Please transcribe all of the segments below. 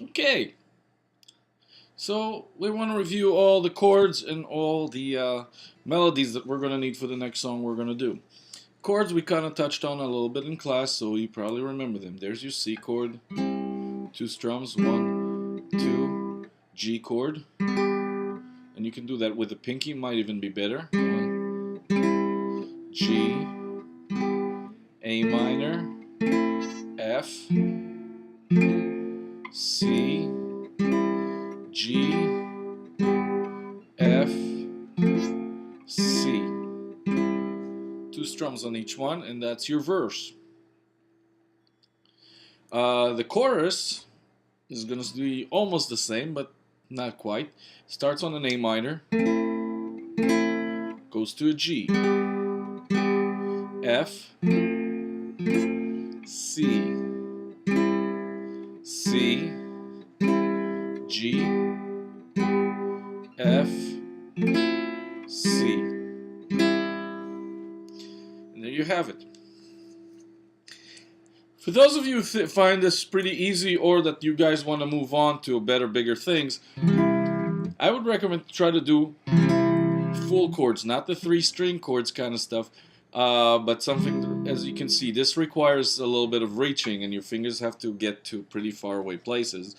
Okay, so we want to review all the chords and all the melodies that we're going to need for the next song we're going to do. Chords we kind of touched on a little bit in class, so you probably remember them. There's your C chord, two strums, 1, 2, G chord, and you can do that with the pinky, might even be better. 1, G, A minor, F, C, G, F, C. Two strums on each one, and that's your verse. The chorus is going to be almost the same, but not quite. Starts on an A minor, goes to a G, F, C, C, G, F, C. And there you have it. For those of you who find this pretty easy, or that you guys want to move on to better, bigger things, I would recommend to try to do full chords, not the 3-string chords kind of stuff, but something, as you can see, this requires a little bit of reaching, and your fingers have to get to pretty far away places,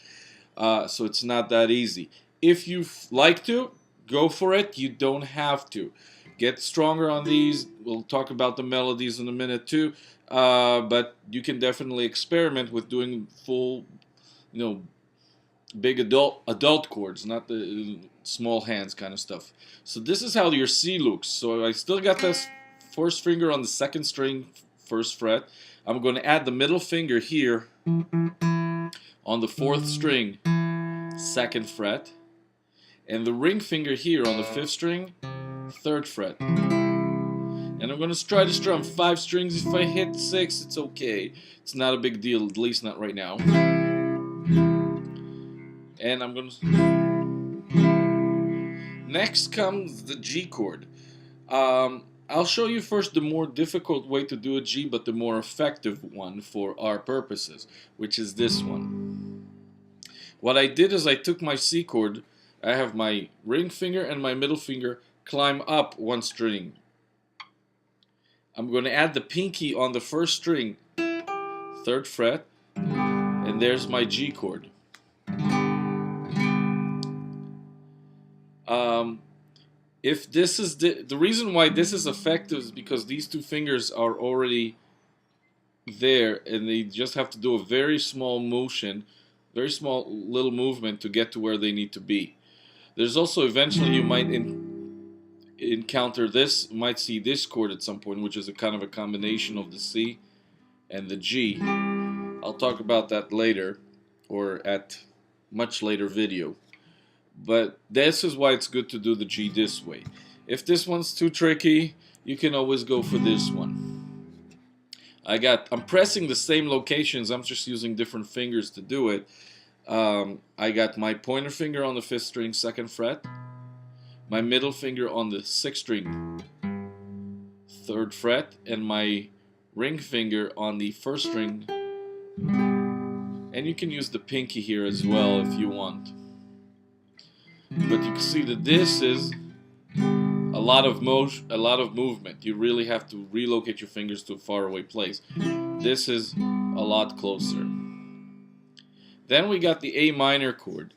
so it's not that easy. If you like to, go for it. You don't have to. Get stronger on these. We'll talk about the melodies in a minute too. But you can definitely experiment with doing full, big adult chords, not the small hands kind of stuff. So this is how your C looks. So I still got this first finger on the 2nd string, 1st fret. I'm going to add the middle finger here on the 4th string, 2nd fret, and the ring finger here on the 5th string, 3rd fret. And I'm going to try to strum 5 strings. If I hit 6, it's okay. It's not a big deal, at least not right now. And I'm going to... Next comes the G chord. I'll show you first the more difficult way to do a G, but the more effective one for our purposes, which is this one. What I did is I took my C chord, I have my ring finger and my middle finger climb up 1 string. I'm going to add the pinky on the 1st string, 3rd fret, and there's my G chord. If this is the reason why this is effective is because these 2 fingers are already there, and they just have to do a very small motion, very small little movement to get to where they need to be. There's also eventually you might encounter this, might see this chord at some point, which is a kind of a combination of the C and the G. I'll talk about that later, or at much later video. But this is why it's good to do the G this way. If this one's too tricky, you can always go for this one. I'm pressing the same locations, I'm just using different fingers to do it. I got my pointer finger on the 5th string, 2nd fret, my middle finger on the 6th string, 3rd fret, and my ring finger on the 1st string. And you can use the pinky here as well if you want. But you can see that this is a lot of motion, a lot of movement. You really have to relocate your fingers to a faraway place. This is a lot closer. Then we got the A minor chord.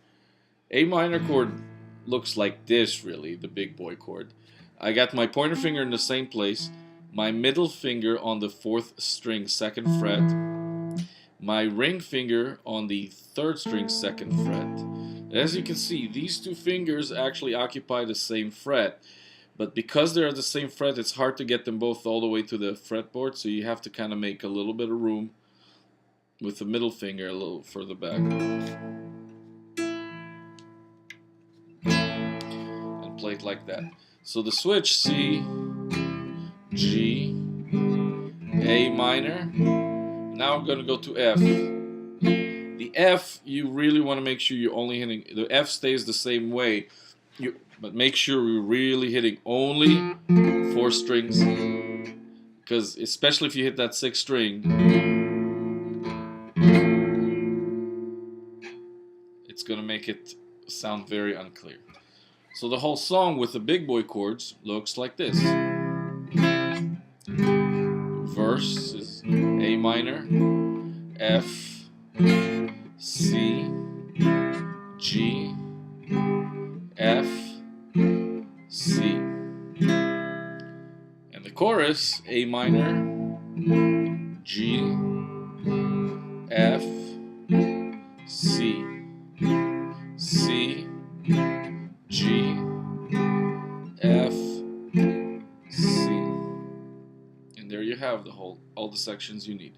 A minor chord looks like this, really, the big boy chord. I got my pointer finger in the same place, my middle finger on the 4th string, 2nd fret, my ring finger on the 3rd string, 2nd fret. As you can see, these 2 fingers actually occupy the same fret, but because they're at the same fret, it's hard to get them both all the way to the fretboard, so you have to kind of make a little bit of room with the middle finger a little further back. And play it like that. So the switch, C, G, A minor. Now I'm going to go to F. The F, you really want to make sure you're only hitting, the F stays the same way, but make sure you're really hitting only 4 strings, because especially if you hit that 6th string, going to make it sound very unclear. So the whole song with the big boy chords looks like this. Verse is A minor, F, C, G, F, C. And the chorus, A minor, G, F, C, C, G, F, C. And there you have all the sections you need.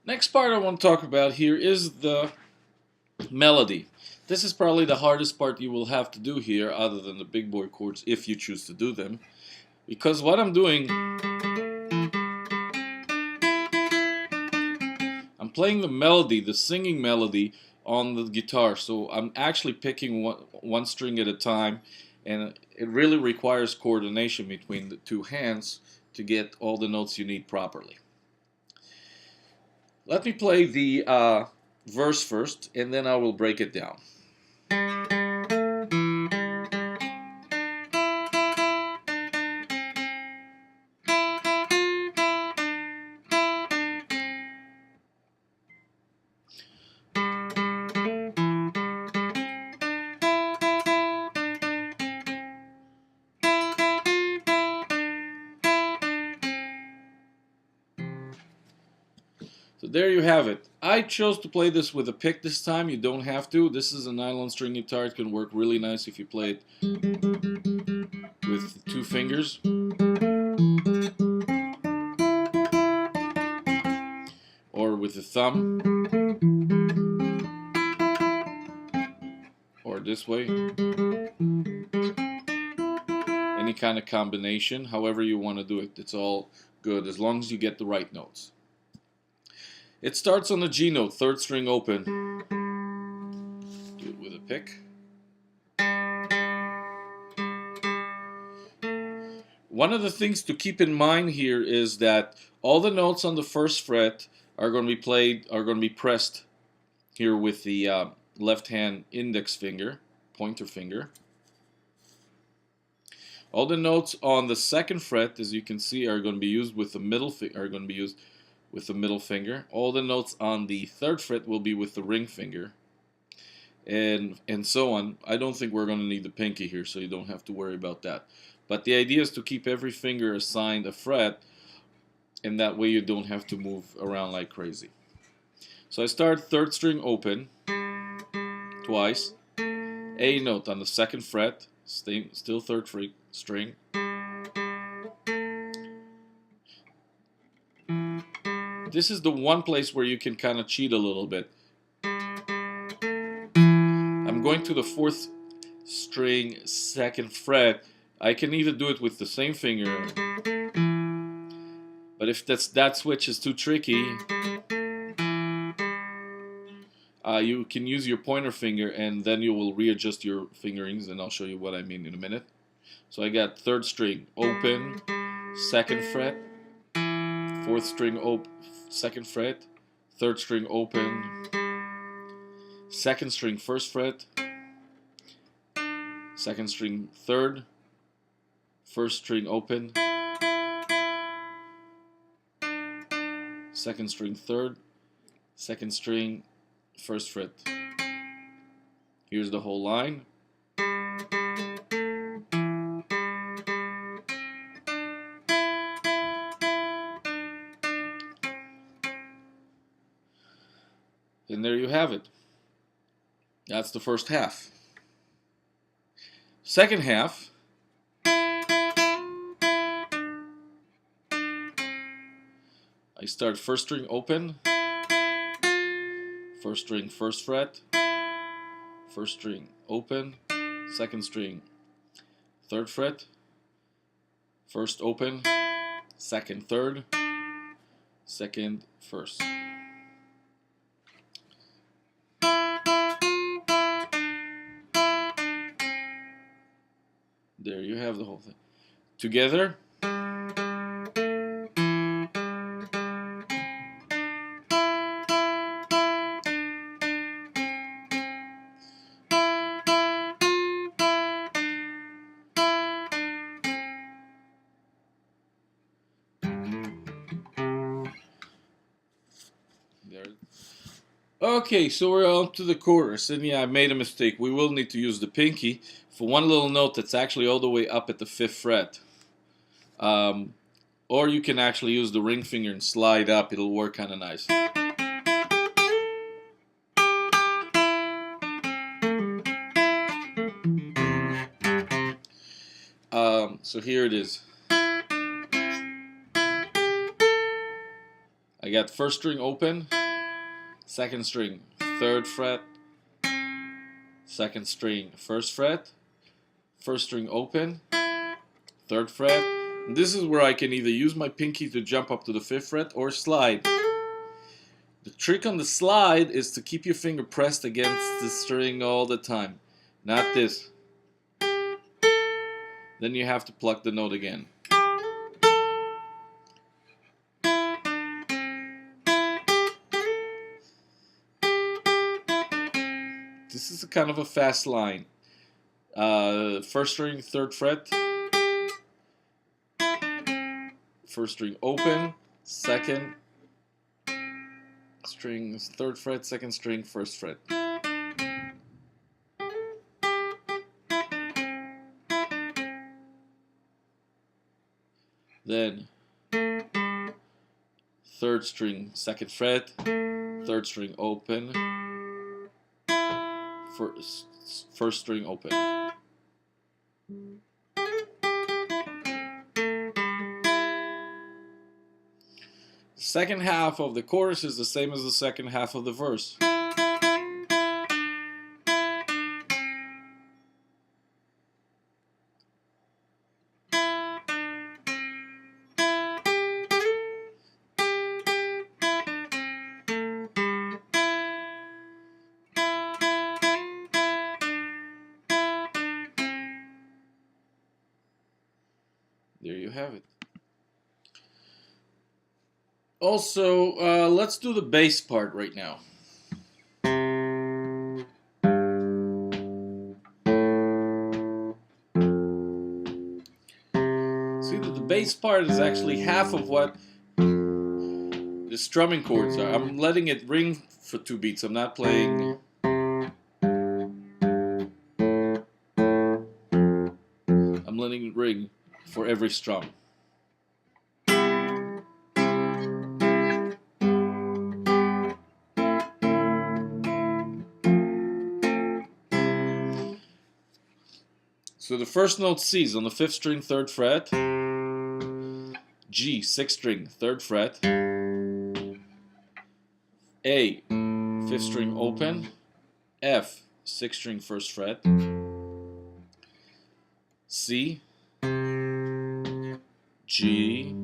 Next part I want to talk about here is the melody. This is probably the hardest part you will have to do here, other than the big boy chords, if you choose to do them. Because what I'm doing, I'm playing the melody, the singing melody, on the guitar. So I'm actually picking one string at a time, and it really requires coordination between the two hands to get all the notes you need properly. Let me play the verse first, and then I will break it down. So there you have it. I chose to play this with a pick this time. You don't have to. This is a nylon string guitar. It can work really nice if you play it with 2 fingers. Or with the thumb. Or this way. Any kind of combination, however you want to do it. It's all good as long as you get the right notes. It starts on the G note, 3rd string open. Do it with a pick. One of the things to keep in mind here is that all the notes on the 1st fret are going to be pressed here with the left hand index finger, pointer finger. All the notes on the 2nd fret, as you can see, are going to be used with the middle finger. All the notes on the 3rd fret will be with the ring finger, and so on. I don't think we're going to need the pinky here, so you don't have to worry about that. But the idea is to keep every finger assigned a fret, and that way you don't have to move around like crazy. So I start 3rd string open twice, A note on the 2nd fret, still 3rd string. This is the one place where you can kind of cheat a little bit. I'm going to the 4th string, 2nd fret. I can either do it with the same finger, but if that switch is too tricky, you can use your pointer finger, and then you will readjust your fingerings, and I'll show you what I mean in a minute. So I got 3rd string open, 2nd fret, 4th string open, 2nd fret, 3rd string open, 2nd string 1st fret, 2nd string 3rd, 1st string open, 2nd string 3rd, 2nd string 1st fret. Here's the whole line. And there you have it. That's the first half. Second half, I start 1st string open, 1st string 1st fret, 1st string open, 2nd string 3rd fret, 1st open, 2nd 3rd, 2nd 1st. There you have the whole thing. Together. Okay, so we're on to the chorus, and yeah, I made a mistake. We will need to use the pinky for one little note that's actually all the way up at the 5th fret. Um, or you can actually use the ring finger and slide up, it'll work kind of nice. So here it is. I got 1st string open, 2nd string 3rd fret, 2nd string 1st fret, 1st string open, 3rd fret. And this is where I can either use my pinky to jump up to the 5th fret or slide. The trick on the slide is to keep your finger pressed against the string all the time, not this. Then you have to pluck the note again. This is a kind of a fast line. 1st string 3rd fret, 1st string open, 2nd string 3rd fret, 2nd string 1st fret. Then 3rd string 2nd fret, 3rd string open, 1st string open. The second half of the chorus is the same as the second half of the verse. There you have it. Also, let's do the bass part right now. See that the bass part is actually half of what the strumming chords are. I'm letting it ring for 2 beats. I'm not playing. I'm letting it ring for every strum. So the first note C is on the 5th string 3rd fret, G 6th string 3rd fret, A 5th string open, F 6th string 1st fret, C, G,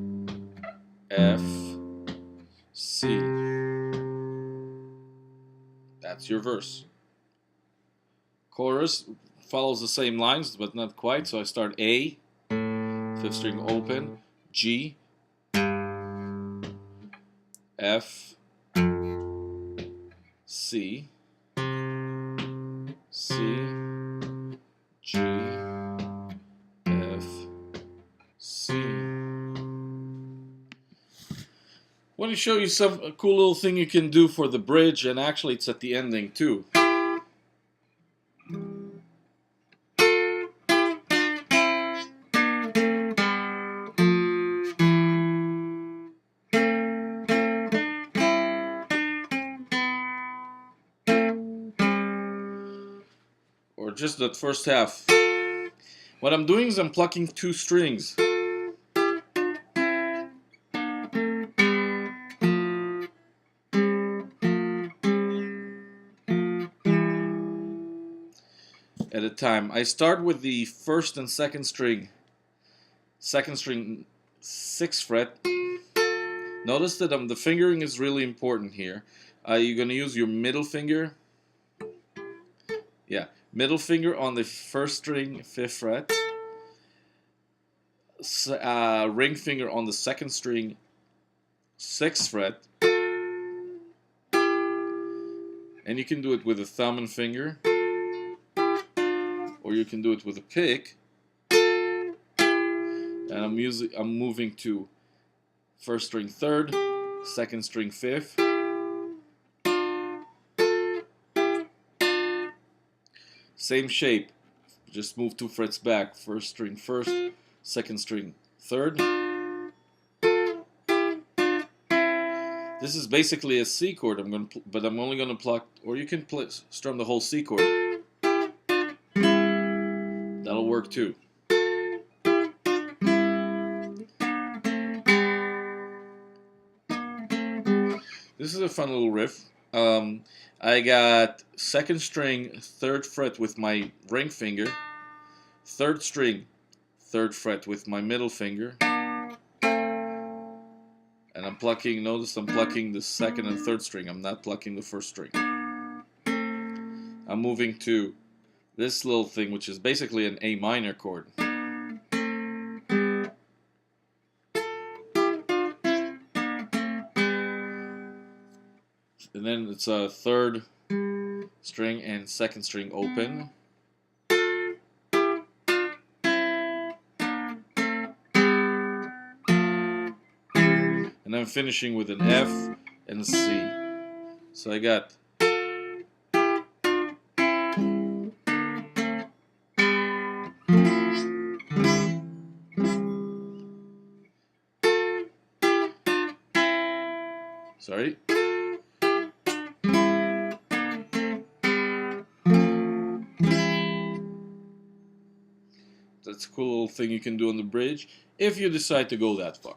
F, C. That's your verse. Chorus follows the same lines, but not quite. So I start A, 5th string open, G, F, C, C, G, F, C. I want to show you a cool little thing you can do for the bridge, and actually it's at the ending too. Or just that first half. What I'm doing is I'm plucking 2 strings. At a time. I start with the 1st and 2nd string. 2nd string 6th fret. Notice that the fingering is really important here. You're going to use your middle finger. Yeah, middle finger on the 1st string 5th fret. Ring finger on the 2nd string 6th fret. And you can do it with a thumb and finger, or you can do it with a pick. And I'm moving to 1st string 3rd, 2nd string 5th, Same shape, just move 2 frets back. First string first, second string third. This is basically a C chord. But I'm only gonna pluck, or you can strum the whole C chord. That'll work too. This is a fun little riff. I got second string, third fret with my ring finger, third string, third fret with my middle finger, and I'm plucking, notice I'm plucking the second and third string, I'm not plucking the first string. I'm moving to this little thing, which is basically an A minor chord. And then it's a third string and second string open. And I'm finishing with an F and a C. So I got sorry. That's a cool little thing you can do on the bridge if you decide to go that far.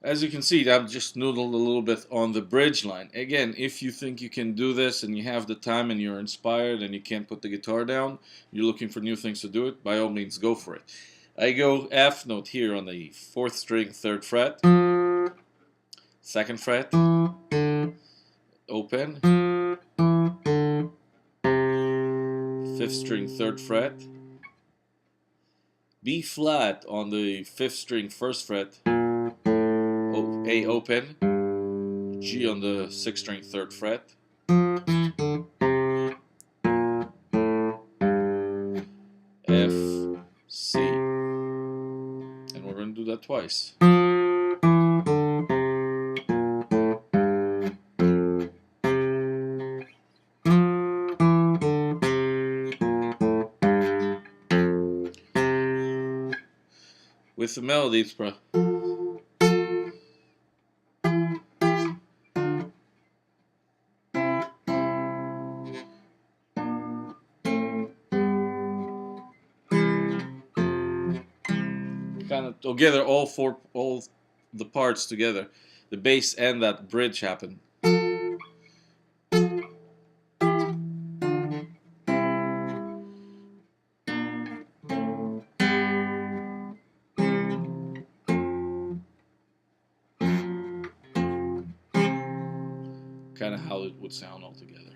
As you can see, I've just noodled a little bit on the bridge line. Again, if you think you can do this and you have the time and you're inspired and you can't put the guitar down, you're looking for new things to do it, by all means go for it. I go F note here on the 4th string, 3rd fret, 2nd fret, open, 5th string, 3rd fret, B flat on the 5th string, 1st fret, A open, G on the 6th string, 3rd fret, F, C, and we're going to do that twice. With the melody, it's kind of together, all the parts together, the bass and that bridge happen. Kind of how it would sound all together.